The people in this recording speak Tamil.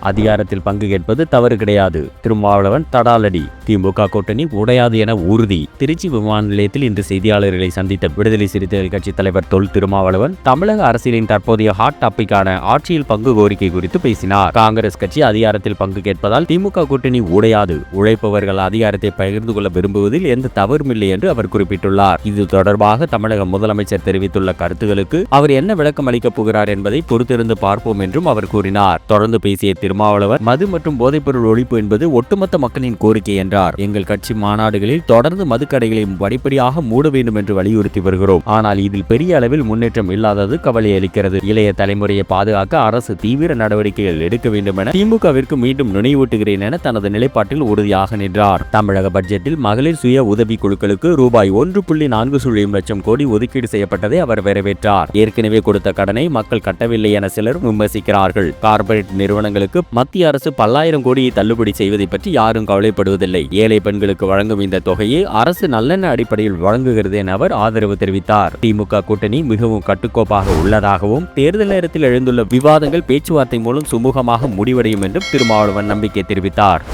அதிகாரத்தில் பங்கு கேட்பது தவறு கிடையாது. திருமாவளவன் தடாலடி. திமுக கூட்டணி உடையாது என உறுதி. திருச்சி விமான நிலையத்தில் இன்று செய்தியாளர்களை சந்தித்த விடுதலை சிறுத்தைகள் கட்சி தலைவர் தொல் திருமாவளவன் தமிழக அரசியலின் தற்போதைய ஹாட் டாபிக்கான ஆட்சியில் பங்கு கோரிக்கை குறித்து பேசினார். காங்கிரஸ் கட்சி அதிகாரத்தில் பங்கு கேட்பதால் திமுக கூட்டணி உடையாது. உழைப்பவர்கள் அதிகாரத்தை பகிர்ந்து கொள்ள விரும்புவதில் எந்த தவறும் இல்லை என்று அவர் குறிப்பிட்டுள்ளார். இது தொடர்பாக தமிழக முதலமைச்சர் தெரிவித்துள்ள கருத்துகளுக்கு அவர் என்ன விளக்கம் அளிக்கப் போகிறார் என்பதை பொறுத்திருந்து பார்ப்போம் என்றும் அவர் கூறினார். தொடர்ந்து பேசிய திருமாவளவன் மது மற்றும் போதைப்பொருள் ஒழிப்பு என்பது ஒட்டுமொத்த மக்களின் கோரிக்கை என்றார். எங்கள் கட்சி மாநாடுகளில் தொடர்ந்து மதுக்கடைகளை படிப்படியாக மூட வேண்டும் என்று வலியுறுத்தி வருகிறோம். ஆனால் இதில் பெரிய அளவில் முன்னேற்றம் இல்லாதது கவலை அளிக்கிறது. இளைய தலைமுறையை பாதுகாக்க அரசு தீவிர நடவடிக்கைகள் எடுக்க வேண்டும் என திமுகவிற்கு மீண்டும் நினைவூட்டுகிறேன் என தனது நிலைப்பாட்டில் உறுதியாக நின்றார். தமிழக பட்ஜெட்டில் மகளிர் சுய உதவி குழுக்களுக்கு ரூபாய் 1.40 லட்சம் கோடி ஒதுக்கீடு செய்யப்பட்டதை அவர் வரவேற்றார். ஏற்கனவே கொடுத்த கடனை மக்கள் கட்டவில்லை என சிலர் விமர்சிக்கிறார்கள். கார்ப்பரேட் நிறுவனங்களுக்கு மத்திய அரசு பல்லாயிரம் கோடியை தள்ளுபடி செய்வதை பற்றி யாரும் கவலைப்படுவதில்லை. ஏழை பெண்களுக்கு வழங்கும் இந்த தொகையை அரசு நல்லெண்ண அடிப்படையில் வழங்குகிறது என அவர் ஆதரவு தெரிவித்தார். திமுக கூட்டணி மிகவும் கட்டுக்கோப்பாக உள்ளதாகவும் தேர்தல் நேரத்தில் எழுந்துள்ள விவாதங்கள் பேச்சுவார்த்தை மூலம் சுமூகமாக முடிவடையும் என்றும் திருமாவளவன் நம்பிக்கை தெரிவித்தார்.